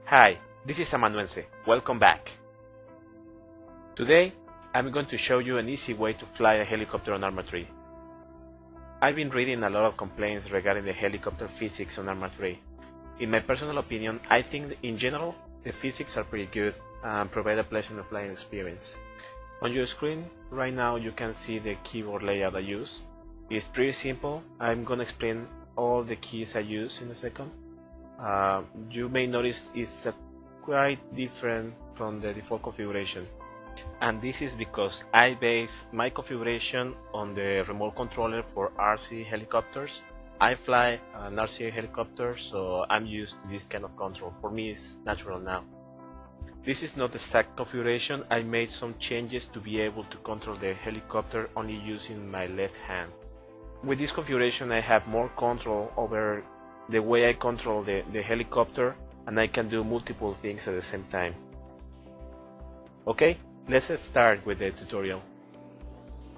Hi, this is Amanuense. Welcome back. Today, I'm going to show you an easy way to fly a helicopter on Arma 3. I've been reading a lot of complaints regarding the helicopter physics on Arma 3. In my personal opinion, I think in general, the physics are pretty good and provide a pleasant flying experience. On your screen, right now you can see the keyboard layout I use. It's pretty simple. I'm going to explain all the keys I use in a second. You may notice it's quite different from the default configuration, and this is because I base my configuration on the remote controller for RC helicopters. I fly an RC helicopter, so I'm used to this kind of control. For me, it's natural now. This is not the exact configuration. I made some changes to be able to control the helicopter only using my left hand. With this configuration, I have more control over the way I control the helicopter, and I can do multiple things at the same time. Okay, let's start with the tutorial.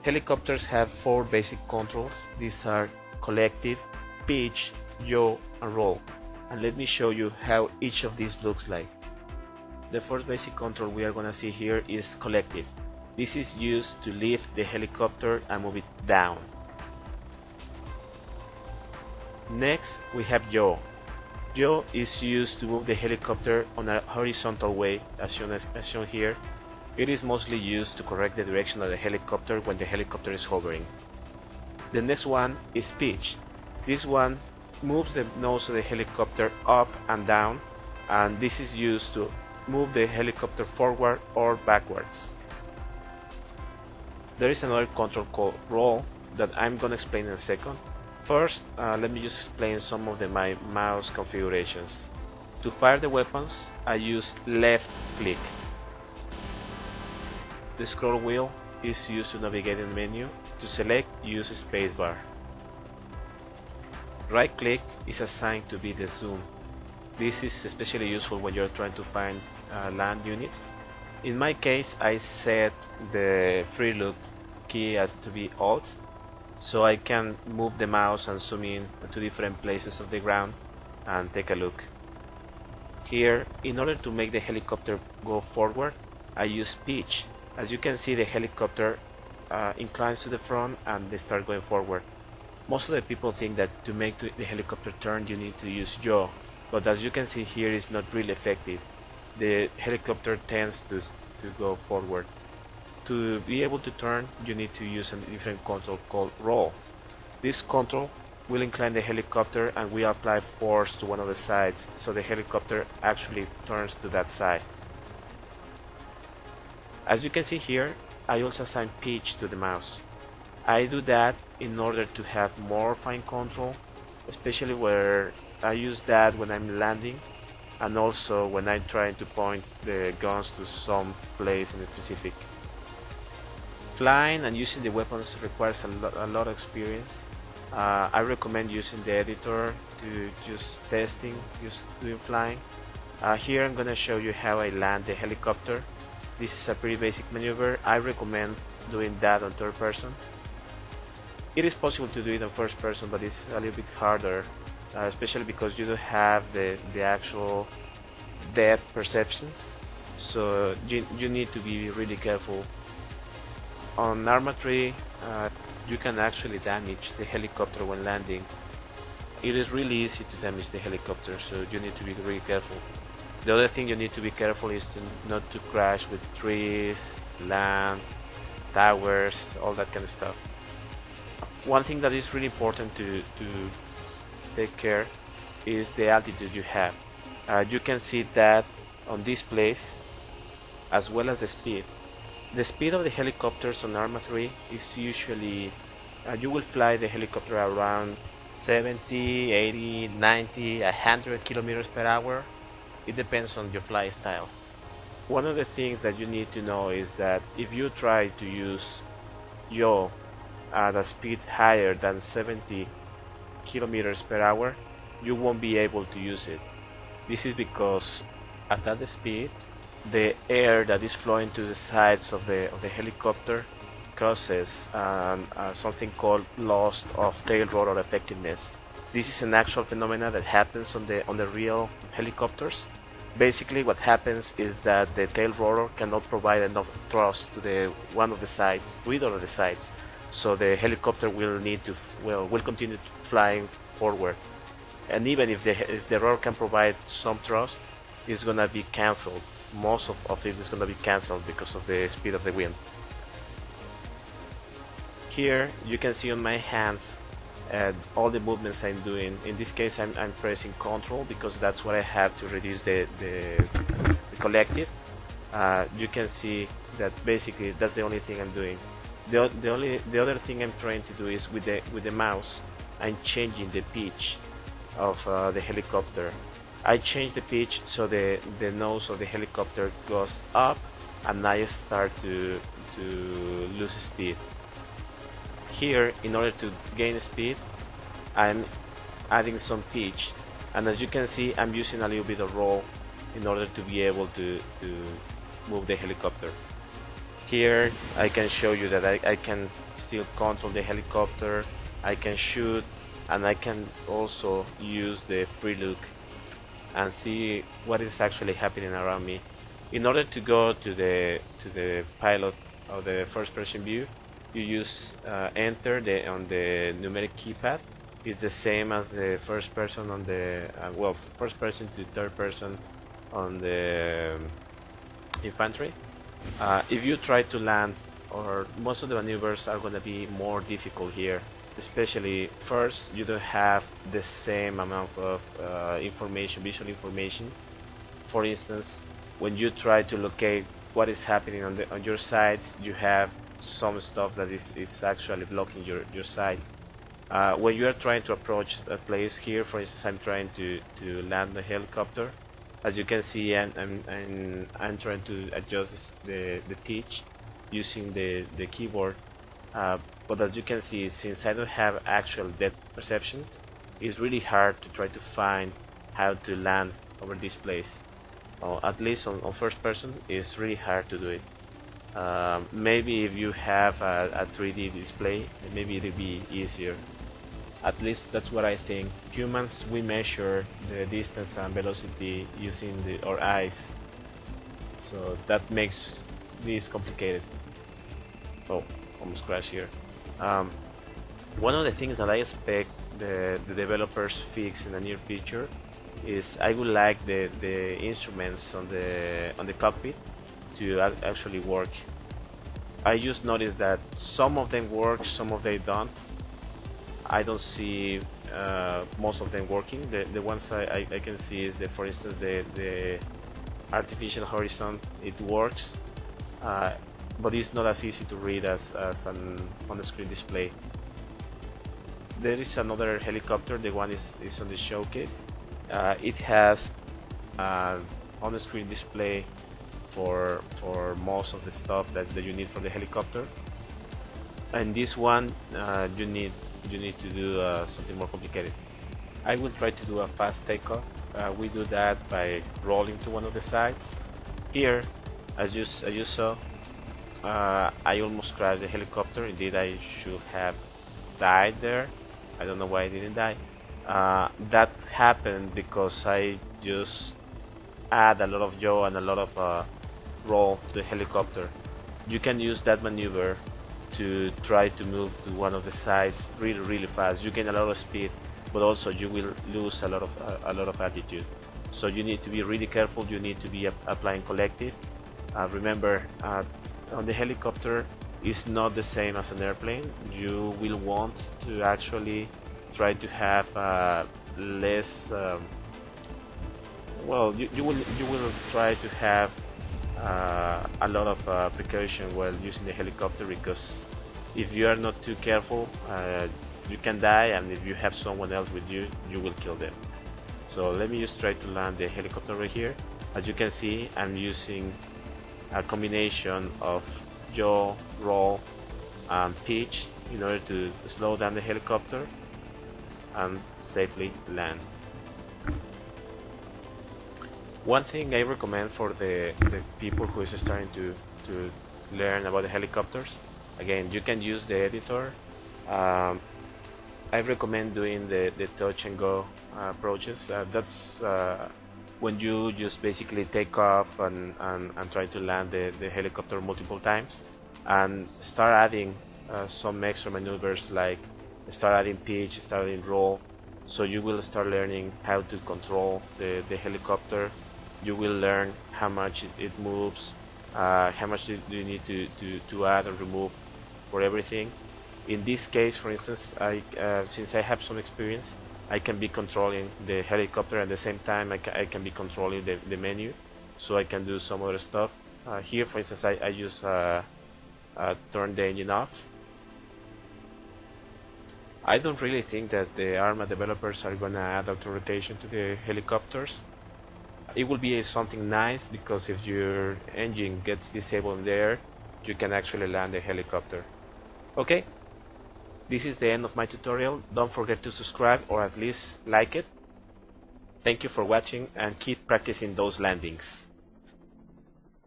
Helicopters have 4 basic controls. These are collective, pitch, yaw, and roll. And let me show you how each of these looks like. The first basic control we are going to see here is collective. This is used to lift the helicopter and move it down. Next, we have yaw. Yaw is used to move the helicopter on a horizontal way, as shown here. It is mostly used to correct the direction of the helicopter when the helicopter is hovering. The next one is pitch. This one moves the nose of the helicopter up and down, and this is used to move the helicopter forward or backwards. There is another control called roll that I'm going to explain in a second. First, let me just explain some of my mouse configurations. To fire the weapons, I use left click. The scroll wheel is used to navigate in the menu. To select, use spacebar. Right click is assigned to be the zoom. This is especially useful when you're trying to find land units. In my case, I set the free look key as to be Alt, so I can move the mouse and zoom in to different places of the ground and take a look. Here, in order to make the helicopter go forward, I use pitch. As you can see, the helicopter inclines to the front and they start going forward. Most of the people think that to make the helicopter turn you need to use yaw, but as you can see here, it's not really effective. The helicopter tends to go forward. To be able to turn, you need to use a different control called roll. This control will incline the helicopter and will apply force to one of the sides, so the helicopter actually turns to that side. As you can see here, I also assign pitch to the mouse. I do that in order to have more fine control, especially where I use that when I'm landing, and also when I'm trying to point the guns to some place in specific. Flying and using the weapons requires a lot of experience. I recommend using the editor to just testing, just doing flying. Here I'm gonna show you how I land the helicopter. This is a pretty basic maneuver. I recommend doing that on third person. It is possible to do it on first person, but it's a little bit harder, especially because you don't have the actual depth perception. So you need to be really careful. On Arma 3, you can actually damage the helicopter when landing. It is really easy to damage the helicopter, so you need to be really careful. The other thing you need to be careful is not to crash with trees, land, towers, all that kind of stuff. One thing that is really important to take care is the altitude you have. You can see that on this place, as well as the speed. The speed of the helicopters on Arma 3 is usually, you will fly the helicopter around 70, 80, 90, 100 kilometers per hour. It depends on your fly style. One of the things that you need to know is that if you try to use yaw at a speed higher than 70 kilometers per hour, you won't be able to use it. This is because at that speed, the air that is flowing to the sides of the helicopter causes something called loss of tail rotor effectiveness. This is an actual phenomena that happens on the real helicopters. Basically what happens is that the tail rotor cannot provide enough thrust to the one of the sides, either of the sides, so the helicopter will need to will continue flying forward, and even if the rotor can provide some thrust, it's gonna be cancelled. Most of it is gonna be cancelled because of the speed of the wind. Here you can see on my hands all the movements I'm doing. In this case I'm pressing Control because that's what I have to reduce the collective. You can see that basically that's the only thing I'm doing. The other thing I'm trying to do is with the mouse I'm changing the pitch of the helicopter. I change the pitch so the nose of the helicopter goes up and I start to lose speed. Here, in order to gain speed, I'm adding some pitch, and as you can see I'm using a little bit of roll in order to be able to move the helicopter. Here I can show you that I can still control the helicopter, I can shoot, and I can also use the free look and see what is actually happening around me. In order to go to the pilot of the first person view, you use enter on the numeric keypad. It's the same as the first person on the first person to third person on the infantry. If you try to land, or most of the maneuvers are going to be more difficult here, especially first you don't have the same amount of information, visual information. For instance, when you try to locate what is happening on your sides, you have some stuff that is actually blocking your side. When you are trying to approach a place, here for instance I'm trying to land the helicopter. As you can see, I'm trying to adjust the pitch using the keyboard, but as you can see, since I don't have actual depth perception, it's really hard to try to find how to land over this place. At least on first person, it's really hard to do it. Maybe if you have a 3D display, maybe it'll be easier. At least that's what I think. Humans, we measure the distance and velocity using our eyes, so that makes this complicated. Oh, almost crashed here. One of the things that I expect the developers fix in the near future is I would like the instruments on the cockpit to actually work. I just noticed that some of them work, some of them don't. I don't see most of them working. The ones I can see is for instance the artificial horizon. It works, but it's not as easy to read as an on-screen display. There is another helicopter. The one is on the showcase. It has on-screen display for most of the stuff that you need for the helicopter, and this one you need to do something more complicated. I will try to do a fast takeoff. We do that by rolling to one of the sides. Here, as you saw, I almost crashed the helicopter. Indeed, I should have died there. I don't know why I didn't die. That happened because I just add a lot of yaw and a lot of roll to the helicopter. You can use that maneuver to try to move to one of the sides really fast. You gain a lot of speed, but also you will lose a lot of altitude. So you need to be really careful. You need to be applying collective. Remember, on the helicopter, it's not the same as an airplane. You will want to actually try to have less. You will try to have a lot of precaution while using the helicopter, because if you are not too careful, you can die, and if you have someone else with you, you will kill them. So let me just try to land the helicopter right here. As you can see, I'm using a combination of yaw, roll, and pitch in order to slow down the helicopter and safely land. One thing I recommend for the people who is starting to learn about the helicopters, again, you can use the editor. I recommend doing the touch and go approaches. That's when you just basically take off and try to land the helicopter multiple times and start adding some extra maneuvers, like start adding pitch, start adding roll. So you will start learning how to control the helicopter. You will learn how much it moves, how much do you need to add or remove for everything. In this case, for instance, since I have some experience, I can be controlling the helicopter at the same time I can be controlling the menu, so I can do some other stuff. Here, for instance, I use turn the engine off. I don't really think that the Arma developers are gonna add auto rotation to the helicopters. It will be something nice, because if your engine gets disabled in the air, you can actually land the helicopter. Okay, this is the end of my tutorial. Don't forget to subscribe, or at least like it. Thank you for watching, and keep practicing those landings.